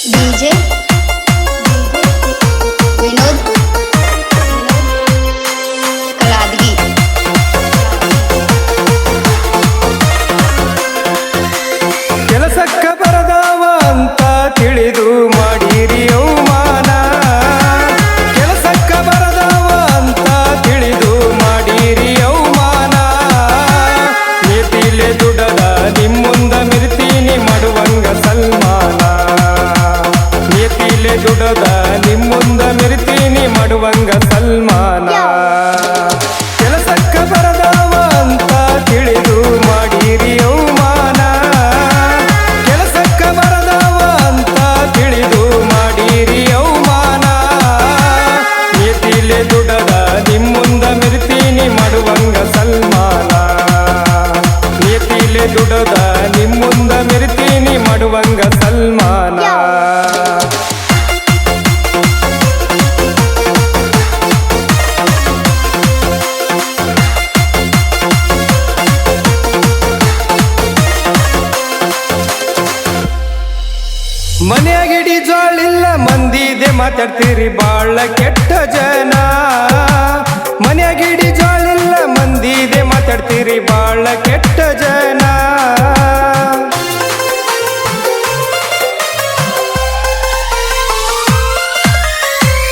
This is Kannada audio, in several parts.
डीजे विनोद कलादगी ಕೆಲಸಕ್ಕ ಬರದವ ಅಂತ ತಿಳಿದು ಮಾಡಿರಿ ಅವಮಾನ ಕೆಲಸಕ್ಕ ಬರದವ ಅಂತ ತಿಳಿದು ಮಾಡಿರಿ ಅವಮಾನ ನೀತಿಲೆ ದುಡದ ನಿಮ್ಮುಂದ ಮಿರ್ತೀನಿ ಮಾಡುವಂಗ ಸಲ್ಮಾನ ನೀತಿಲೆ ದುಡದ ನಿಮ್ಮುಂದ ಮಿರ್ತೀನಿ ಮಾಡುವಂಗ ಸಲ್ಮಾನ ಕೆಲಸಕ್ಕ ಬರದವ ಅಂತ ತಿಳಿದು ಮಾಡಿರಿ ಅವಮಾನ ಕೆಲಸಕ್ಕ ಬರದವ ಅಂತ ತಿಳಿದು ಮಾಡಿರಿ ಅವಮಾನ ನೀತಿಲೆ ದುಡದ ನಿಮ್ಮುಂದ ಮಿರ್ತೀನಿ ಮಾಡುವಂಗ ಸಲ್ಮಾನ ನೀತಿಲೆ ದುಡದ ನಿಮ್ಮುಂದ ಮಿರ್ತೀನಿ ಮಾಡುವಂಗ ಸಲ್ಮಾನ ಮನೆಯಾಗಿಡಿ ಜೋಳಿಲ್ಲ ಮಂದಿದೆ ಮಾತಾಡ್ತೀರಿ ಬಾಳ ಕೆಟ್ಟ ಜನ ಮನೆಯಾಗಿಡಿ ಜೋಳಿಲ್ಲ ಮಂದಿದೆ ಮಾತಾಡ್ತೀರಿ ಬಾಳ ಕೆಟ್ಟ ಜನ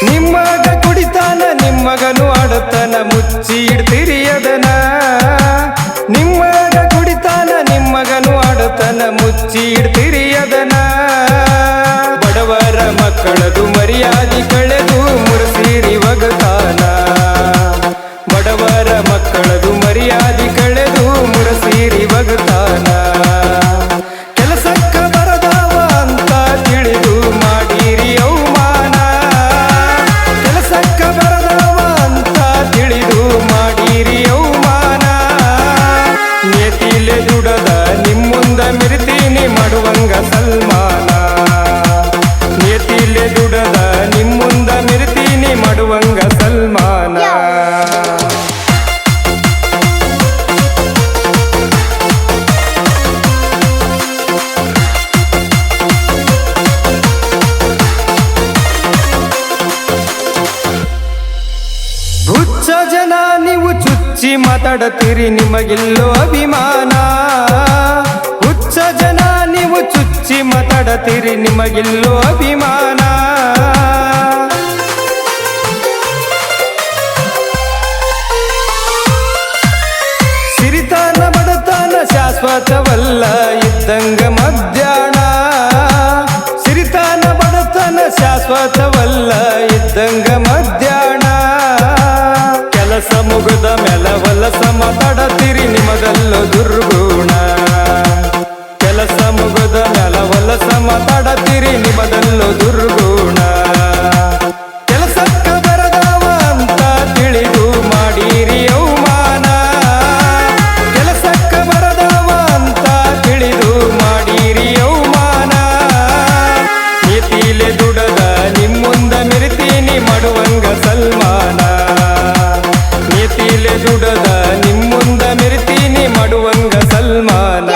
ನಿಮ್ಮಗ ಕುಡಿತಾನ ನಿಮ್ಮಗನು ಆಡತಾನ ಮುಚ್ಚಿ ಇಡ್ತೀರಿ ಅದನ ನಿಮ್ಮಗ ಕುಡಿತಾನ ನಿಮ್ಮಗನು ಆಡತಾನ ಮುಚ್ಚಿ ಇಡ್ತೀರಿ ಅದನ ಬಡವರ ಮಕ್ಕಳದು ಮರ್ಯಾದೆ ಕಳೆದು ಮುರಿಸಿರಿ ಒಗತಾನ ಬಡವರ ಮಕ್ಕಳದು ಮರ್ಯಾದೆ ಕಳೆದು ಮುರಿಸಿರಿ ಒಗತಾನ ಕೆಲಸಕ್ಕ ಬರದವ ಅಂತ ತಿಳಿದು ಮಾಡಿರಿ ಅವಮಾನ ಕೆಲಸಕ್ಕ ಬರದವ ಅಂತ ತಿಳಿದು ಮಾಡಿರಿ ಅವಮಾನ ನೇತಿಲೆ ದುಡದ ನಿಮ್ಮುಂದ ಮಿರ್ತೀನಿ ಮಾಡುವಂಗ ಸಲ್ಮಾನ ನೇತಿಲೆ ದುಡದ ನಿಮ್ಮುಂದ ಮಿರ್ತೀನಿ ಮಾಡುವಂಗ ಸಲ್ಮಾನ ಹುಚ್ಚ ಜನ ನೀವು ಚುಚ್ಚಿ ಮಾತಾಡತೀರಿ ನಿಮಗಿಲ್ಲೋ ಅಭಿಮಾನ ಹುಚ್ಚ ಜನ ನೀವು ಚುಚ್ಚಿ ಮಾತಾಡತೀರಿ ನಿಮಗಿಲ್ಲೋ ಅಭಿಮಾನ ಸಿರಿತಾನ ಬಡತಾನ ಶಾಶ್ವತವಲ್ಲ ಇದ್ದಂಗ ಮಧ್ಯಾಹ್ನ ಸಿರಿತಾನ ಬಡತನ ಶಾಶ್ವತವಲ್ಲ ಇದ್ದಂಗ ಮಧ್ಯಾಹ್ನ ಕೆಲಸ ಮುಗಿದ ಮೇಲೆ ಹೊಲಸ ಮಾತಾಡತೀರಿ ನಿಮಗಲ್ಲೋ ದುರ್ಗುಣ ಕೆಲಸ ಮುಗಿದ ಮೇಲೆ ಹೊಲಸ ಮಾತಾಡತೀರಿ ನಿಮಗಲ್ಲೋ ದುರ್ಗುಣ ಕೆಲಸಕ್ಕ ಬರದವ ಅಂತ ತಿಳಿದು ಮಾಡಿರಿ ಅವಮಾನ ಕೆಲಸಕ್ಕ ಬರದವ ಅಂತ ತಿಳಿದು ಮಾಡಿರಿ ಅವಮಾನ ನೀತಿಲೆ ದುಡದ ನಿಮ್ಮುಂದ ಮಿರ್ತೀನಿ ಮಾಡುವಂಗ ಸಲ್ಮಾನ ನೀತಿಲೆ ದುಡದ ನಿಮ್ಮುಂದ ಮಿರ್ತೀನಿ ಮಾಡುವಂಗ ಸಲ್ಮಾನ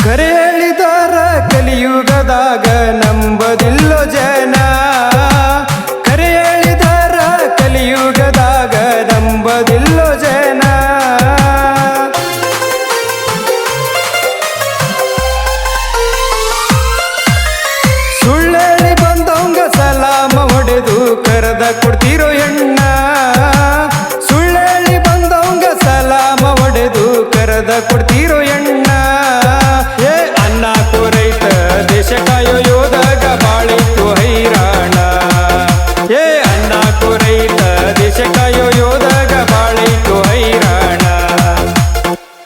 ಕರೆ ಹೇಳಿದಾರ ಕಲಿಯುಗದಾಗ ನಂಬದಿಲ್ಲೋ ಜನ ಕರೆ ಹೇಳಿದಾರ ಕಲಿಯುಗದಾಗ ನಂಬದಿಲ್ಲೋ ಜನ ಸುಳ್ಳೇಳಿ ಬಂದವಂಗ ಸಲಾಮ ಹೊಡೆದು ಕರೆದ ಕೊಡ್ತಿರೋ ಹೆಣ್ಣ ಸುಳ್ಳೇಳಿ ಬಂದವಂಗ ಸಲಾಮ ಹೊಡೆದು ಕರೆದ ಕೊಡ್ತಿರೋ ಹೆಣ್ಣ ಏ ಅನ್ನ ಕೋರೈತ ದೇಶ ಕಾಯೋ ಯೋಧಗ ಬಾಳಿತು ಹೈರಾಣ ಏ ಅನ್ನ ಕೋರೈತ ದೇಶ ಕಾಯೋ ಯೋಧಗ ಬಾಳಿತು ಹೈರಾಣ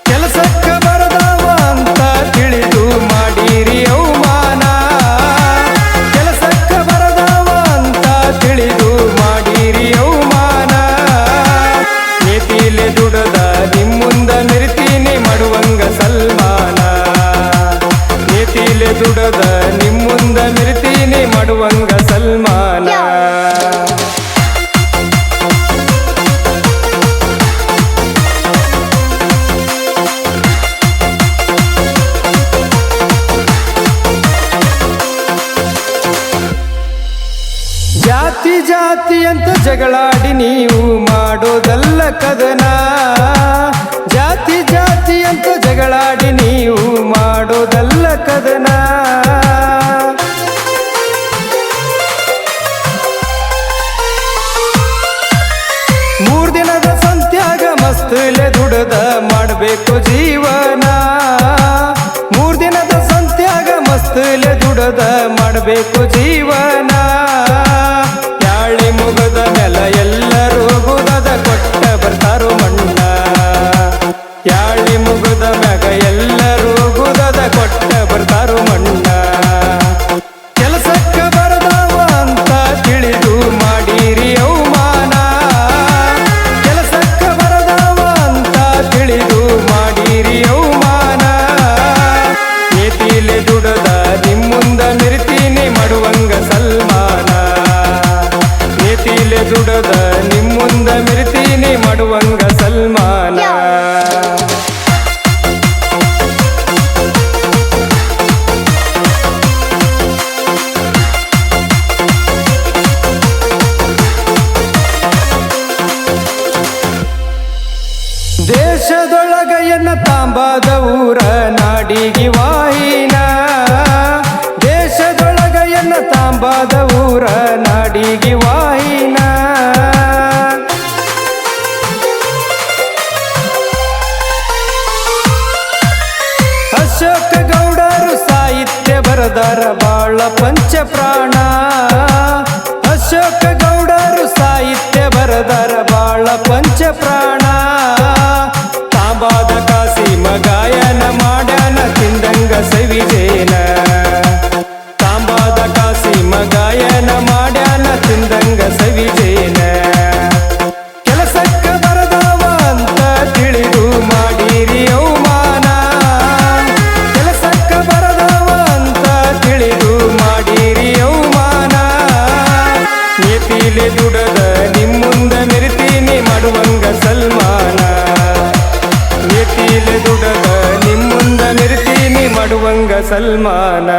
ಕೆಲಸಕ್ಕ ಬರದವ ಅಂತ ತಿಳಿದು ಮಾಡಿರಿ ಅವಮಾನ ಕೆಲಸಕ್ಕ ಬರದವ ಅಂತ ತಿಳಿದು ಮಾಡಿರಿ ಅವಮಾನ ನೀತಿಲೆ ದುಡದ ನಿಮ್ಮುಂದ ಮಿರ್ತೀನಿ ಮಾಡುವಂಗ ಮಾಡುವಂಗ ಸಲ್ಮಾನ. ಜಾತಿ ಜಾತಿ ಅಂತ ಜಗಳಾಡಿ ನೀವು ಮಾಡೋದಲ್ಲ ಕದನ. ಜಾತಿ ಜಾತಿ ಅಂತ ಜಗಳಾಡಿ ನೀವು ಮಾಡೋದಲ್ಲ ಕದನ. ಮೂರ್ ದಿನದ ಸಂತ್ಯಾಗ ಮಸ್ತಲೆ ದುಡದ ಮಾಡಬೇಕು ಜೀವನ. ಮೂರ್ ದಿನದ ಸಂತ್ಯಾಗ ಮಸ್ತಲೆ ದುಡದ ಮಾಡಬೇಕು ಜೀವನ. ಯಾಳಿ ಮುಗದ ಮೇಲ ಎಲ್ಲರೂ ಗುದದ ಕೊಟ್ಟ ಬರ್ತಾರೋ ಮಣ್ಣ. ಯಾಳಿ ಮುಗದ ಮ್ಯಾಗ ಎಲ್ಲರೂ ಗುದದ ಕೊಟ್ಟ ಬರ್ತಾರೋ ಮಣ್ಣ. ಕೆಲಸಕ್ಕ ಬರದವ ಅಂತ ತಿಳಿದು ಮಾಡಿರಿ ಅವಮಾನ. ಕೆಲಸಕ್ಕ ಬರದವ ಅಂತ ತಿಳಿದು ಮಾಡಿರಿ ಅವಮಾನ. ನೀತಿಲೆ ದುಡದ ನಿಮ್ಮುಂದ ಮಿರ್ತೀನಿ ಮಾಡುವಂಗ ಸಲ್ಮಾನ. ನೀತಿಲೆ ದುಡದ ನಿಮ್ಮುಂದ ಮಿರ್ತೀನಿ ಮಾಡುವಂಗ ಸಲ್ಮಾನ. ದೇಶದೊಳಗ ಎನ್ನ ತಾಂಬಾದ ಊರ ನಾಡಿಗಿ ವಾಹಿನ. ದೇಶದೊಳಗ ಎನ್ನ ತಾಂಬಾದ ಊರ ನಾಡಿಗಿ ವಾಹಿನ. ಅಶೋಕ ಗೌಡರು ಸಾಹಿತ್ಯ ಬರದಾರ ಬಾಳ ಪಂಚಪ್ರಾಣ. ಅಶೋಕ ಗೌಡರು ಸಾಹಿತ್ಯ ಬರದಾರ ಬಾಳ ಪಂಚಪ್ರಾಣ. ತಾಂಬಾದ ಕಾಸಿಮ ಗಾಯನ ಮಾಡ್ಯಾನ ತಿಂದಂಗ ಸವಿಜೇನ. ತಾಂಬಾದ ಕಾಸಿಮ ಗಾಯನ ಮಾಡ್ಯಾನ ತಿಂದಂಗ ಸವಿಜೇನ. ಕೆಲಸಕ್ಕ ಬರದವ ಅಂತ ತಿಳಿದು ಮಾಡಿರಿ ಅವಮಾನ. ಕೆಲಸಕ್ಕ ಬರದವ ಅಂತ ತಿಳಿದು ಮಾಡಿರಿ ಅವಮಾನ. ನೀತಿಲೆ ದುಡದ ನಿಮ್ಮುಂದ ಮಿರ್ತೀನಿ ಮಾಡುವಂಗ ಸಲ್ಮಾನ. ನೀತಿಲೆ ದುಡದ ನಿಮ್ಮುಂದ ಮಿರ್ತೀನಿ ಮಾಡುವಂಗ ಸಲ್ಮಾನ.